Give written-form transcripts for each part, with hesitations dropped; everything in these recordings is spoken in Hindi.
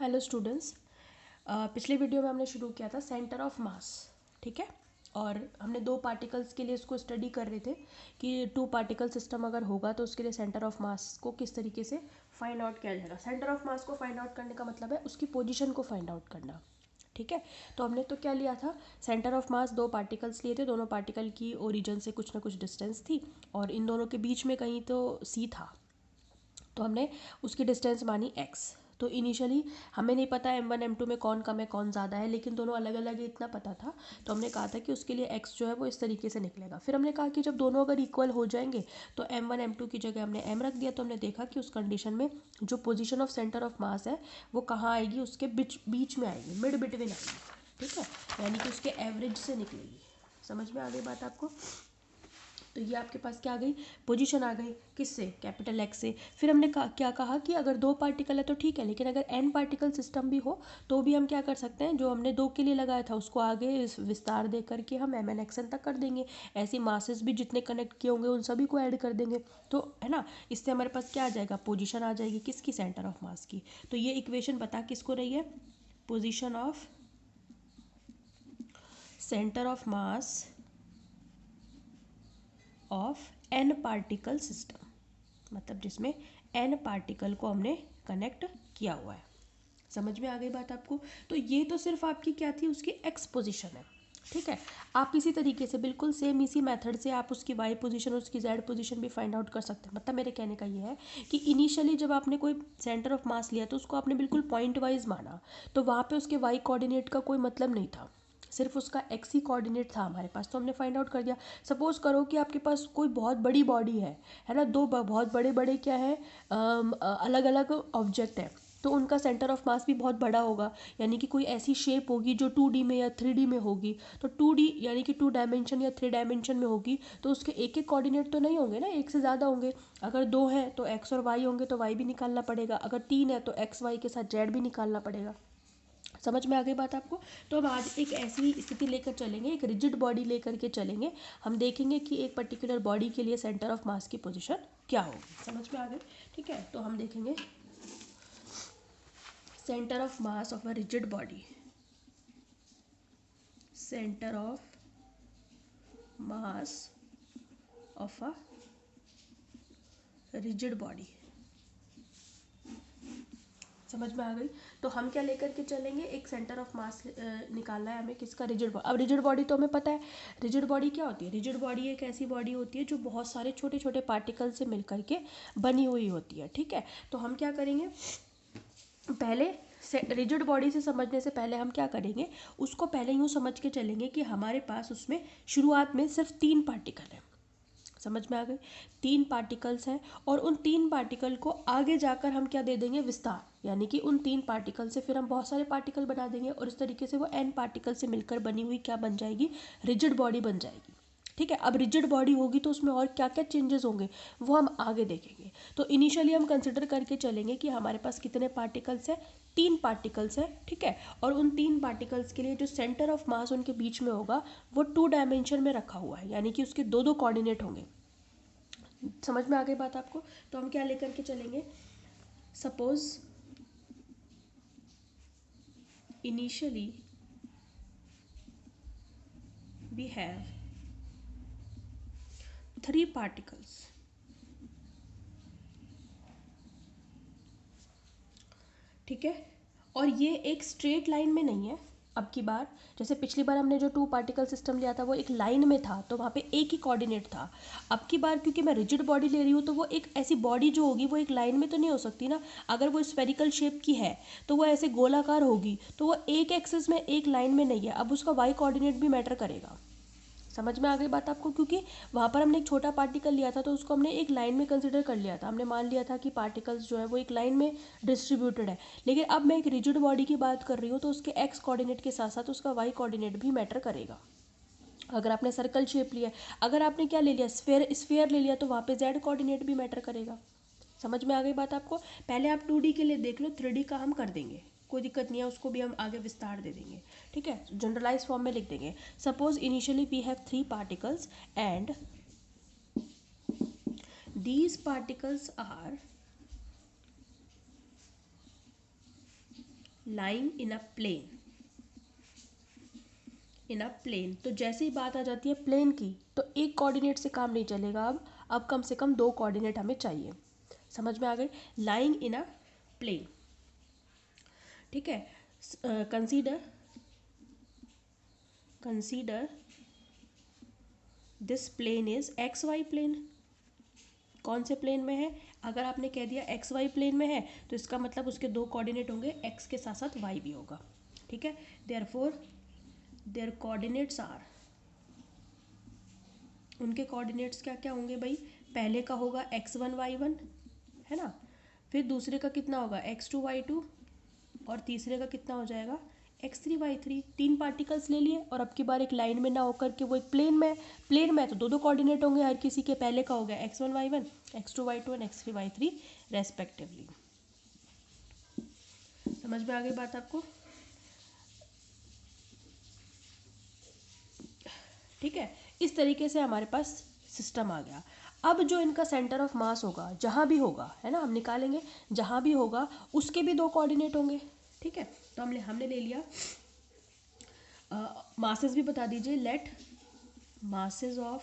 Hello students. पिछले वीडियो में हमने शुरू किया था सेंटर ऑफ मास, ठीक है। और हमने दो पार्टिकल्स के लिए इसको स्टडी कर रहे थे कि टू पार्टिकल सिस्टम अगर होगा तो उसके लिए सेंटर ऑफ मास को किस तरीके से फाइंड आउट किया जाएगा। सेंटर ऑफ मास को फाइंड आउट करने का मतलब है उसकी पोजीशन को फाइंड आउट करना, ठीक है। तो हमने तो क्या लिया था, सेंटर ऑफ मास दो पार्टिकल्स लिए थे, दोनों पार्टिकल की ओरिजिन से कुछ ना कुछ डिस्टेंस थी और इन दोनों के बीच में कहीं तो सी था, तो हमने उसकी डिस्टेंस मानी x। तो इनिशियली हमें नहीं पता m1 m2 में कौन कम है कौन ज़्यादा है, लेकिन दोनों अलग अलग है इतना पता था। तो हमने कहा था कि उसके लिए x जो है वो इस तरीके से निकलेगा। फिर हमने कहा कि जब दोनों अगर इक्वल हो जाएंगे तो m1 m2 की जगह हमने m रख दिया। तो हमने देखा कि उस कंडीशन में जो पोजीशन ऑफ सेंटर ऑफ मास है वो कहाँ आएगी, उसके बीच में आएगी, मिड बिटवीन आएगी, ठीक है, यानी कि उसके एवरेज से निकलेगी। समझ में आ गई बात आपको। तो ये आपके पास क्या आ गई, पोजीशन आ गई, किससे, कैपिटल एक्स से। फिर हमने क्या कहा कि अगर दो पार्टिकल है तो ठीक है, लेकिन अगर एन पार्टिकल सिस्टम भी हो तो भी हम क्या कर सकते हैं, जो हमने दो के लिए लगाया था उसको आगे विस्तार दे करके हम एम एन एक्सन तक कर देंगे। ऐसे मासेस भी जितने कनेक्ट किए होंगे उन सभी को ऐड कर देंगे, तो है ना। इससे हमारे पास क्या आ जाएगा, पोजिशन आ जाएगी किसकी, सेंटर ऑफ मास की। तो ये इक्वेशन बता किसको रही है, position of centre of mass of N particle system, मतलब जिसमें एन पार्टिकल को हमने कनेक्ट किया हुआ है। समझ में आ गई बात आपको। तो ये तो सिर्फ आपकी क्या थी, उसकी एक्स पोजीशन है, ठीक है। आप इसी तरीके से बिल्कुल सेम इसी मेथड से आप उसकी वाई पोजीशन उसकी जेड पोजीशन भी फाइंड आउट कर सकते हैं। मतलब मेरे कहने का ये है कि इनिशियली जब आपने कोई सेंटर ऑफ मास लिया तो उसको आपने बिल्कुल पॉइंट वाइज माना, तो वहाँ पे उसके वाई कोऑर्डिनेट का कोई मतलब नहीं था, सिर्फ उसका एक्स ही कोऑर्डिनेट था हमारे पास, तो हमने फाइंड आउट कर दिया। सपोज करो कि आपके पास कोई बहुत बड़ी बॉडी है ना, दो बहुत बड़े बड़े क्या है, अलग अलग ऑब्जेक्ट है, तो उनका सेंटर ऑफ मास भी बहुत बड़ा होगा, यानी कि कोई ऐसी शेप होगी जो 2D में या 3D में होगी। तो 2D यानी कि 2 डायमेंशन या 3 डायमेंशन में होगी, तो उसके एक एक कोऑर्डिनेट तो नहीं होंगे ना, एक से ज़्यादा होंगे। अगर दो हैं तो एक्स और वाई होंगे, तो वाई भी निकालना पड़ेगा। अगर तीन है तो एक्स वाई के साथ जेड भी निकालना पड़ेगा। समझ में आ गई बात आपको। तो हम आज एक ऐसी स्थिति लेकर चलेंगे, एक रिजिड बॉडी लेकर के चलेंगे। हम देखेंगे कि एक पर्टिकुलर बॉडी के लिए सेंटर ऑफ मास की पोजीशन क्या होगी। समझ में आ गई, ठीक है। तो हम देखेंगे centre of mass of a rigid body, centre of mass of a rigid body. समझ में आ गई। तो हम क्या लेकर के चलेंगे, एक सेंटर ऑफ मास निकालना है हमें किसका, रिजिड बॉडी। अब रिजिड बॉडी तो हमें पता है, रिजिड बॉडी क्या होती है, रिजिड बॉडी एक ऐसी बॉडी होती है जो बहुत सारे छोटे छोटे पार्टिकल से मिलकर के बनी हुई होती है, ठीक है। तो हम क्या करेंगे, पहले रिजिड बॉडी से समझने से पहले हम क्या करेंगे, उसको पहले यूँ समझ के चलेंगे कि हमारे पास उसमें शुरुआत में सिर्फ 3 पार्टिकल है। समझ में आ गई, 3 पार्टिकल्स हैं और उन 3 पार्टिकल को आगे जाकर हम क्या दे देंगे, विस्तार, यानी कि उन 3 पार्टिकल से फिर हम बहुत सारे पार्टिकल बना देंगे और इस तरीके से वो एन पार्टिकल से मिलकर बनी हुई क्या बन जाएगी, रिजिड बॉडी बन जाएगी, ठीक है। अब रिजिड बॉडी होगी तो उसमें और क्या क्या चेंजेस होंगे वो हम आगे देखेंगे। तो इनिशियली हम कंसिडर करके चलेंगे कि हमारे पास कितने पार्टिकल्स हैं, 3 पार्टिकल्स हैं, ठीक है। और उन 3 पार्टिकल्स के लिए जो सेंटर ऑफ मास उनके बीच में होगा वो 2 डायमेंशन में रखा हुआ है, यानी कि उसके दो दो कोऑर्डिनेट होंगे। समझ में आ गई बात आपको। तो हम क्या लेकर के चलेंगे, suppose initially we have 3 particles, ठीक है। और ये एक स्ट्रेट लाइन में नहीं है। अब की बार जैसे पिछली बार हमने जो 2 पार्टिकल सिस्टम लिया था वो एक लाइन में था, तो वहाँ पे एक ही कोऑर्डिनेट था। अब की बार क्योंकि मैं रिजिड बॉडी ले रही हूँ तो वो एक ऐसी बॉडी जो होगी वो एक लाइन में तो नहीं हो सकती ना। अगर वो स्फेरिकल शेप की है तो वो ऐसे गोलाकार होगी, तो वो एक एक्सिस में एक लाइन में नहीं है। अब उसका वाई कोऑर्डिनेट भी मैटर करेगा। समझ में आ गई बात आपको, क्योंकि वहाँ पर हमने एक छोटा पार्टिकल लिया था तो उसको हमने एक लाइन में कंसिडर कर लिया था। हमने मान लिया था कि पार्टिकल्स जो है वो एक लाइन में डिस्ट्रीब्यूटेड है। लेकिन अब मैं एक रिजिड बॉडी की बात कर रही हूँ तो उसके एक्स कोऑर्डिनेट के साथ साथ उसका वाई कोऑर्डिनेट भी मैटर करेगा। अगर आपने सर्कल शेप लिया, अगर आपने क्या ले लिया, स्फेयर ले लिया, तो वहाँ पे जेड कोऑर्डिनेट भी मैटर करेगा। समझ में आ गई बात आपको। पहले आप 2D के लिए देख लो, 3D का हम कर देंगे, कोई दिक्कत नहीं है, उसको भी हम आगे विस्तार दे देंगे, ठीक है। जनरलाइज फॉर्म में लिख देंगे। Suppose initially we have 3 particles and these particles are lying in a plane, in a plane. तो जैसे ही बात आ जाती है प्लेन की, तो एक कोऑर्डिनेट से काम नहीं चलेगा। अब कम से कम दो कोऑर्डिनेट हमें चाहिए। समझ में आ गई? लाइंग इन अ प्लेन, ठीक है। Consider this plane is X Y plane. कौन से प्लेन में है? अगर आपने कह दिया एक्स वाई प्लेन में है, तो इसका मतलब उसके दो कोऑर्डिनेट होंगे, एक्स के साथ साथ वाई भी होगा, ठीक है। देयरफॉर देयर कोऑर्डिनेट्स आर, उनके कोऑर्डिनेट्स क्या क्या होंगे भाई? पहले का होगा x1 y1, है ना। फिर दूसरे का कितना होगा? x2 y2, और तीसरे का कितना हो जाएगा? x3 y3। तीन पार्टिकल्स ले लिए, और अब की बार एक लाइन में ना होकर के वो एक प्लेन में, प्लेन में तो दो दो कोऑर्डिनेट होंगे हर किसी के। पहले का हो गया x1 y1, x2 y2 and x3 y3 respectively. समझ में आ गई बात आपको? ठीक है, इस तरीके से हमारे पास सिस्टम आ गया। अब जो इनका सेंटर ऑफ मास होगा, जहाँ भी होगा, है ना, हम निकालेंगे, जहाँ भी होगा उसके भी दो कोऑर्डिनेट होंगे, ठीक है। तो हमने ले लिया मासेस भी बता दीजिए। Let masses of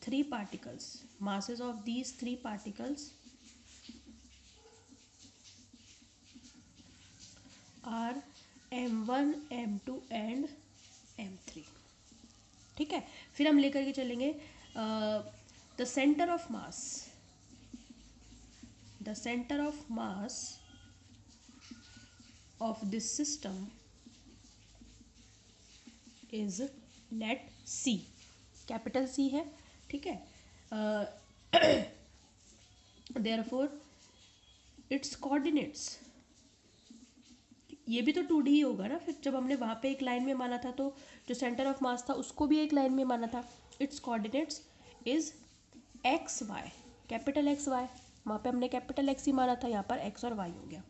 three particles, masses of these three particles are m1 m2 and m3, ठीक है। फिर हम लेकर के चलेंगे the centre of mass, the centre of mass of this system is let C, capital C है, ठीक है। देयरफॉर इट्स कोऑर्डिनेट्स, ये भी तो 2D ही होगा ना। फिर जब हमने वहाँ पे एक लाइन में माना था, तो जो सेंटर ऑफ मास था उसको भी एक लाइन में माना था। Its coordinates is X Y, capital X Y. वहाँ पे हमने कैपिटल एक्स ही माना था, यहाँ पर एक्स और वाई हो गया,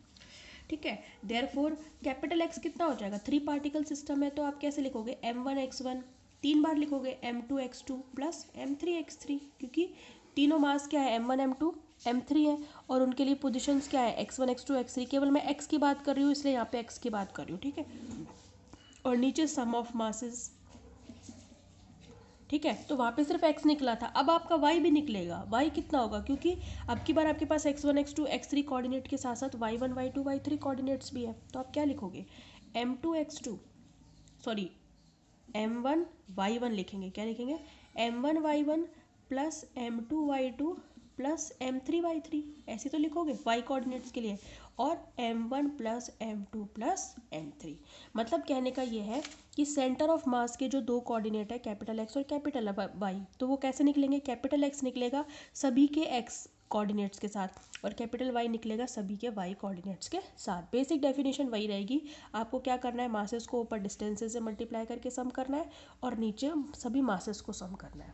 ठीक है। देयरफॉर कैपिटल एक्स कितना हो जाएगा? थ्री पार्टिकल सिस्टम है, तो आप कैसे लिखोगे? m1 x1, तीन बार लिखोगे m2 x2 plus m3 x3, क्योंकि तीनों मास क्या है? m1 m2 m3 है, और उनके लिए पोजीशंस क्या है? x1 x2 x3। केवल मैं x की बात कर रही हूँ, इसलिए यहाँ पे x की बात कर रही हूँ, ठीक है। और नीचे सम ऑफ मासेस, ठीक है। तो वहाँ पे सिर्फ x निकला था, अब आपका y भी निकलेगा। y कितना होगा? क्योंकि अब की बार आपके पास x1 x2 x3 कोऑर्डिनेट के साथ साथ y1 y2 y3 कोऑर्डिनेट्स भी है, तो आप क्या लिखोगे? m2 x2, sorry m1 y1 लिखेंगे। क्या लिखेंगे? m1 y1 plus m2 y2 plus m3 y3, ऐसे तो लिखोगे y कोऑर्डिनेट्स के लिए। और m1 plus m2 plus m3। मतलब कहने का ये है कि सेंटर ऑफ मास के जो दो कोऑर्डिनेट है, कैपिटल एक्स और कैपिटल वाई, तो वो कैसे निकलेंगे? कैपिटल एक्स निकलेगा सभी के एक्स कोऑर्डिनेट्स के साथ, और कैपिटल वाई निकलेगा सभी के वाई कोऑर्डिनेट्स के साथ। बेसिक डेफिनेशन वही रहेगी। आपको क्या करना है? मासेस को ऊपर डिस्टेंसेस से मल्टीप्लाई करके सम करना है, और नीचे सभी मासेस को सम करना है।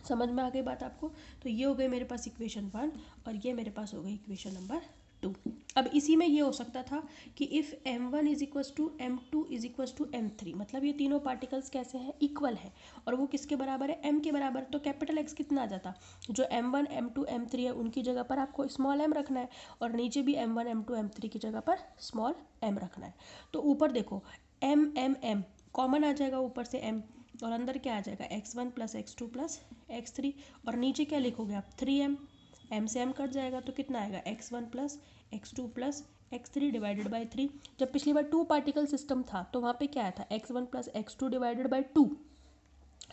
समझ में आ गई बात आपको? तो ये हो गई मेरे पास इक्वेशन 1, और ये मेरे पास हो गई इक्वेशन नंबर 2। अब इसी में ये हो सकता था कि if m1 is equals to m2 is equals to m3, मतलब ये तीनों पार्टिकल्स कैसे हैं? इक्वल है, और वो किसके बराबर है? m के बराबर। तो कैपिटल एक्स कितना आ जाता? जो m1 m2 m3 है उनकी जगह पर आपको स्मॉल m रखना है, और नीचे भी m1 m2 m3 की जगह पर स्मॉल m रखना है। तो ऊपर देखो m कॉमन आ जाएगा ऊपर से m, और अंदर क्या आ जाएगा? x1 plus x2 plus x3, और नीचे क्या लिखोगे आप? 3m, m से m कट जाएगा, तो कितना आएगा? x1 plus x2 plus x3 divided by 3। जब पिछली बार 2 पार्टिकल सिस्टम था, तो वहाँ पे क्या आया था? x1 plus x2 divided by 2,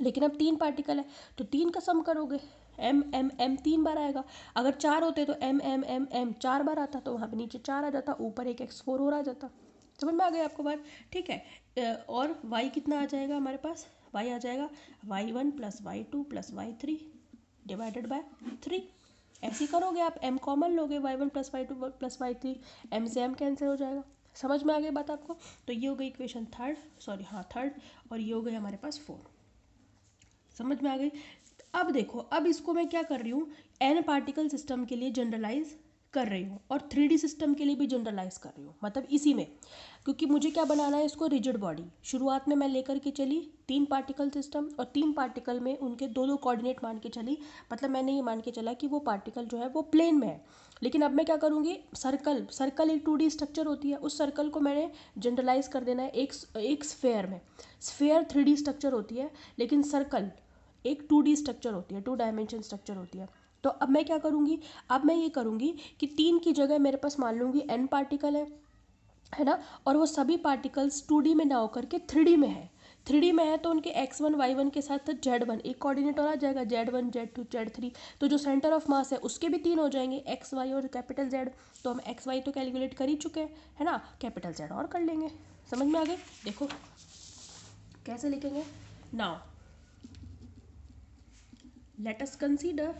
लेकिन अब 3 पार्टिकल है, तो 3 का सम करोगे, m m m 3 बार आएगा। अगर 4 होते तो m m m m 4 बार आता, तो वहाँ पे नीचे 4 आ जाता, ऊपर एक x4 और आ जाता। समझ में आ गई आपको बात? ठीक है। और y कितना आ जाएगा हमारे पास? y आ जाएगा y1 plus y2 plus y3 divided by 3। ऐसे ही करोगे आप, m कॉमन लोगे, y1 plus y2 plus y3, m से m कैंसिल हो जाएगा। समझ में आ गई बात आपको? तो ये हो गई इक्वेशन थर्ड, और ये हो गई हमारे पास 4। समझ में आ गई? अब देखो, अब इसको मैं क्या कर रही हूँ? n पार्टिकल सिस्टम के लिए जनरलाइज कर रही हूँ और 3D सिस्टम के लिए भी जनरलाइज कर रही हूँ, मतलब इसी में, क्योंकि मुझे क्या बनाना है इसको, रिजिड बॉडी। शुरुआत में मैं लेकर के चली 3 पार्टिकल सिस्टम और 3 पार्टिकल में उनके 2-2 कोऑर्डिनेट मान के चली, मतलब मैंने ये मान के चला कि वो पार्टिकल जो है वो प्लेन में है। लेकिन अब मैं क्या करूँगी, सर्कल एक 2D स्ट्रक्चर होती है, उस सर्कल को मैंने जनरलाइज कर देना है एक स्फेयर में। स्फेयर 3D स्ट्रक्चर होती है, लेकिन सर्कल एक 2D स्ट्रक्चर होती है, 2 डायमेंशन स्ट्रक्चर होती है। तो अब मैं क्या करूँगी, अब मैं ये करूँगी कि 3 की जगह मेरे पास मान लूँगी n पार्टिकल है ना, और वो सभी पार्टिकल्स 2D में ना होकर के 3D में है। 3D में है तो उनके x1 y1 के साथ z1 एक कोऑर्डिनेट और आ जाएगा, z1 z2 z3। तो जो सेंटर ऑफ मास है उसके भी 3 हो जाएंगे, x y और कैपिटल Z। तो हम x y तो कैलकुलेट कर ही चुके हैं, है ना, कैपिटल Z और कर लेंगे। समझ में आ गए? देखो कैसे लिखेंगे। Now let us consider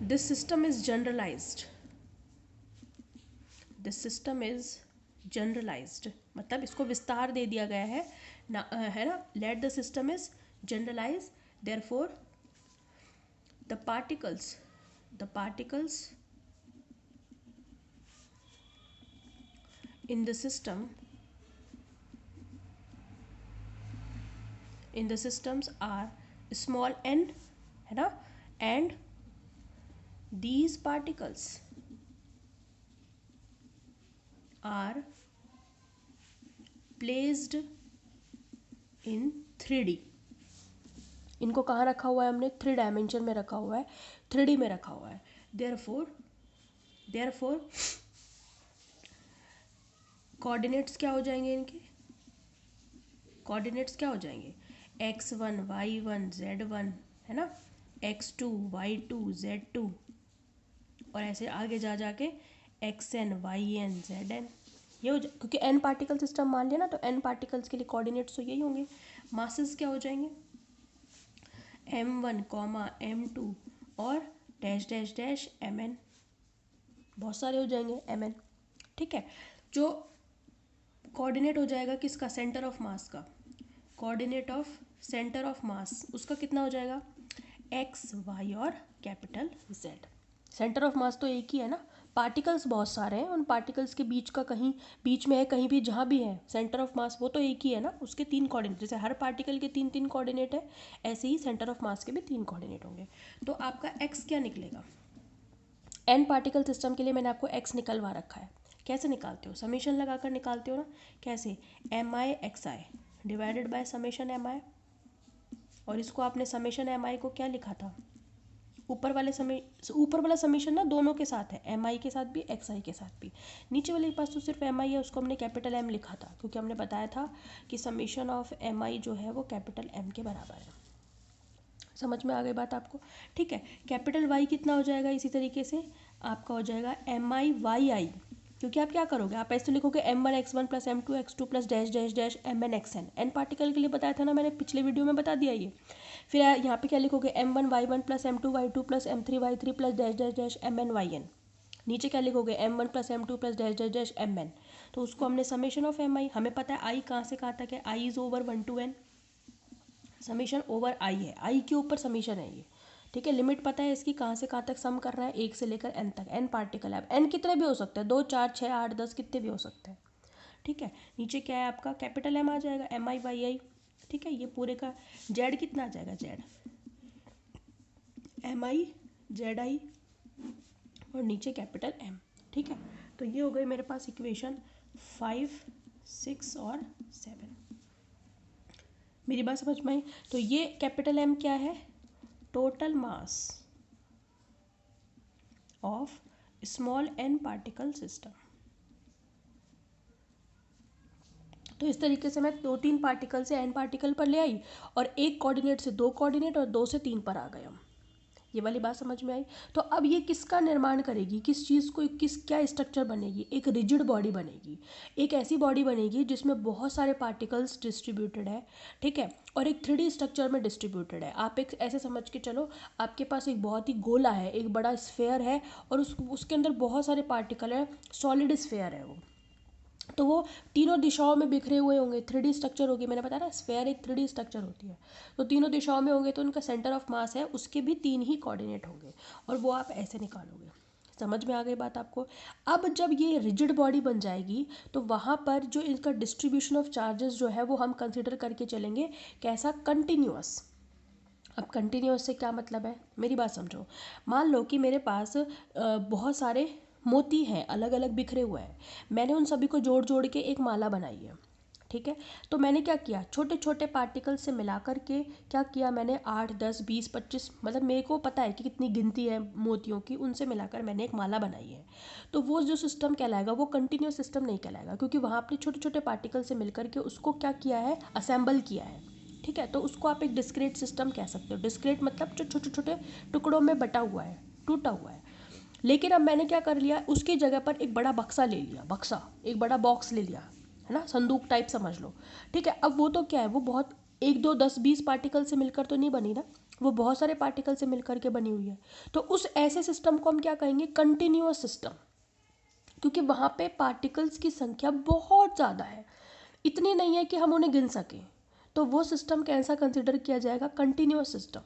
this system is generalized, this system is generalized, मतलब इसको विस्तार दे दिया गया है ना, है ना। let the system is generalized, therefore the particles in the systems are small n, है ना, and these particles are placed in 3D। इनको कहाँ रखा हुआ है हमने, 3 डायमेंशन में रखा हुआ है, 3D में रखा हुआ है। therefore कोऑर्डिनेट्स क्या हो जाएंगे, इनके कोऑर्डिनेट्स क्या हो जाएंगे, x1 y1 z1, है ना, x2 y2 z2, और ऐसे आगे जा जाके xn yn zn। ये हो जा, क्योंकि n पार्टिकल सिस्टम मान लिया ना, तो n पार्टिकल्स के लिए कोऑर्डिनेट्स तो यही होंगे। मासेस क्या हो जाएंगे, m1 m2 और डैश डैश डैश mn, बहुत सारे हो जाएंगे mn। ठीक है, जो कोऑर्डिनेट हो जाएगा किसका, सेंटर ऑफ मास का, कोऑर्डिनेट ऑफ सेंटर ऑफ मास उसका कितना हो जाएगा, x y और कैपिटल Z। सेंटर ऑफ मास तो एक ही है ना, पार्टिकल्स बहुत सारे हैं, उन पार्टिकल्स के बीच का कहीं बीच में है, कहीं भी जहाँ भी है सेंटर ऑफ मास वो तो एक ही है ना, उसके 3 कोऑर्डिनेट, जैसे हर पार्टिकल के 3-3 कोऑर्डिनेट है, ऐसे ही सेंटर ऑफ मास के भी 3 कोऑर्डिनेट होंगे। तो आपका x क्या निकलेगा, n पार्टिकल सिस्टम के लिए मैंने आपको x निकलवा रखा है। कैसे निकालते हो, समेशन लगाकर निकालते हो ना, कैसे, mi xi divided by summation mi, और इसको आपने समेशन mi को क्या लिखा था, ऊपर वाला समेशन ना दोनों के साथ है, mi के साथ भी xi के साथ भी। नीचे वाले के पास तो सिर्फ mi है, उसको हमने कैपिटल M लिखा था, क्योंकि हमने बताया था कि समेशन ऑफ mi जो है वो कैपिटल M के बराबर है। समझ में आ गई बात आपको? ठीक है, कैपिटल Y कितना हो जाएगा, इसी तरीके से आपका हो जाएगा mi yi, क्योंकि आप क्या करोगे, आप ऐसे लिखोगे m1 x1 plus m2 x2 plus dash dash dash mn xn, n particle के लिए बताया था ना मैंने, पिछले वीडियो में बता दिया ये। फिर यहाँ पे क्या लिखोगे, m1 y1 plus m2 y2 plus m3 y3 plus dash dash dash mn yn। नीचे क्या लिखोगे, m1 plus m2 plus dash dash dash mn। तो उसको हमने समेशन ऑफ mi, हमें पता है i कहाँ से कहाँ तक है, i is over 1 to n, summation over i है, i के ऊपर समीशन है ये। ठीक है, लिमिट पता है इसकी, कहाँ से कहाँ तक सम कर रहा है, 1 से लेकर n तक, n पार्टिकल है। अब n कितने भी हो सकते हैं, 2 4 6 8 10 कितने भी हो सकते हैं। ठीक है, नीचे क्या है आपका, कैपिटल M आ जाएगा, mi yi। ठीक है, ये पूरे का z कितना आ जाएगा, z mi zi और नीचे कैपिटल M। ठीक है, तो ये हो गई मेरे पास इक्वेशन 5 6 और 7। मेरी बात समझ में आई? तो ये कैपिटल M क्या है, total mass of small n particle system. तो इस तरीके से मैं 2-3 पार्टिकल से n पार्टिकल पर ले आई, और एक कोऑर्डिनेट से 2 कोऑर्डिनेट और 2 से 3 पर आ गए हम। ये वाली बात समझ में आई? तो अब ये किसका निर्माण करेगी, किस चीज़ को, क्या स्ट्रक्चर बनेगी, एक रिजिड बॉडी बनेगी, एक ऐसी बॉडी बनेगी जिसमें बहुत सारे पार्टिकल्स डिस्ट्रीब्यूटेड है। ठीक है, और एक 3D स्ट्रक्चर में डिस्ट्रीब्यूटेड है। आप एक ऐसे समझ के चलो, आपके पास एक बहुत ही गोला है, एक बड़ा स्फेयर है, और उसके अंदर बहुत सारे पार्टिकल है, सॉलिड स्फेयर है वो। तो वो तीनों दिशाओं में बिखरे हुए होंगे, 3D स्ट्रक्चर होगी, मैंने बताया ना स्फेयर एक 3D स्ट्रक्चर होती है, तो तीनों दिशाओं में होंगे तो उनका सेंटर ऑफ मास है उसके भी 3 ही कोऑर्डिनेट होंगे और वो आप ऐसे निकालोगे। समझ में आ गई बात आपको। अब जब ये रिजिड बॉडी बन जाएगी तो वहाँ पर जो इनका डिस्ट्रीब्यूशन ऑफ चार्जेस जो है वो हम कंसिडर करके चलेंगे कैसा, कंटिन्यूअस। अब कंटिन्यूअस से क्या मतलब है, मेरी बात समझो। मान लो कि मेरे पास बहुत सारे मोती हैं, अलग अलग बिखरे हुए हैं, मैंने उन सभी को जोड़ जोड़ के एक माला बनाई है, ठीक है। तो मैंने क्या किया, छोटे छोटे पार्टिकल से मिला कर के क्या किया मैंने, 8 10 20 25, मतलब मेरे को पता है कि कितनी गिनती है मोतियों की, उनसे मिलाकर मैंने एक माला बनाई है। तो वो जो सिस्टम कहलाएगा वो कंटिन्यूस सिस्टम नहीं कहलाएगा, क्योंकि वहाँ आपने छोटे छोटे पार्टिकल से मिलकर के उसको क्या किया है, असेंबल किया है, ठीक है। तो उसको आप एक डिस्क्रीट सिस्टम कह सकते हो। डिस्क्रीट मतलब जो छोटे छोटे टुकड़ों में बटा हुआ है, टूटा हुआ है। लेकिन अब मैंने क्या कर लिया, उसकी जगह पर एक बड़ा बक्सा ले लिया, बक्सा एक बड़ा बॉक्स ले लिया, है ना, संदूक टाइप समझ लो, ठीक है। अब वो तो क्या है, वो बहुत 1 2 10 20 पार्टिकल से मिलकर तो नहीं बनी ना, वो बहुत सारे पार्टिकल से मिलकर के बनी हुई है। तो उस ऐसे सिस्टम को हम क्या कहेंगे, कंटिन्यूअस सिस्टम, क्योंकि वहाँ पे पार्टिकल्स की संख्या बहुत ज़्यादा है, इतनी नहीं है कि हम उन्हें गिन सकें। तो वो सिस्टम कैसा कंसिडर किया जाएगा, कंटिन्यूअस सिस्टम।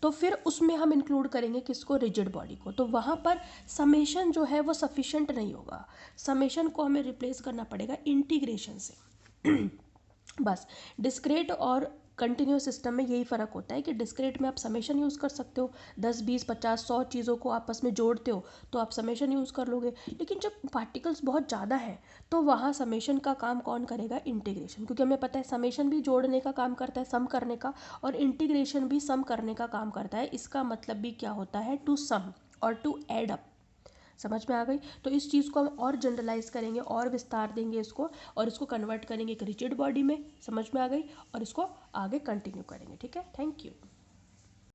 तो फिर उसमें हम इंक्लूड करेंगे किसको, रिजिड बॉडी को। तो वहाँ पर समेशन जो है वो सफिशेंट नहीं होगा, समेशन को हमें रिप्लेस करना पड़ेगा इंटीग्रेशन से। बस डिस्क्रेट और कंटिन्यूस सिस्टम में यही फ़र्क होता है कि डिस्क्रेट में आप समेशन यूज़ कर सकते हो, 10 20 50 100 चीज़ों को आपस में जोड़ते हो तो आप समेशन यूज़ कर लोगे। लेकिन जब पार्टिकल्स बहुत ज़्यादा है तो वहाँ समेशन का काम कौन करेगा, इंटीग्रेशन, क्योंकि हमें पता है समेशन भी जोड़ने का काम करता है, सम करने का, और इंटीग्रेशन भी सम करने का काम करता है। इसका मतलब भी क्या होता है, टू सम और टू एड अप। समझ में आ गई। तो इस चीज़ को हम और जनरलाइज करेंगे और विस्तार देंगे इसको, और इसको कन्वर्ट करेंगे एक रिजिड बॉडी में, समझ में आ गई, और इसको आगे कंटिन्यू करेंगे, ठीक है। Thank you.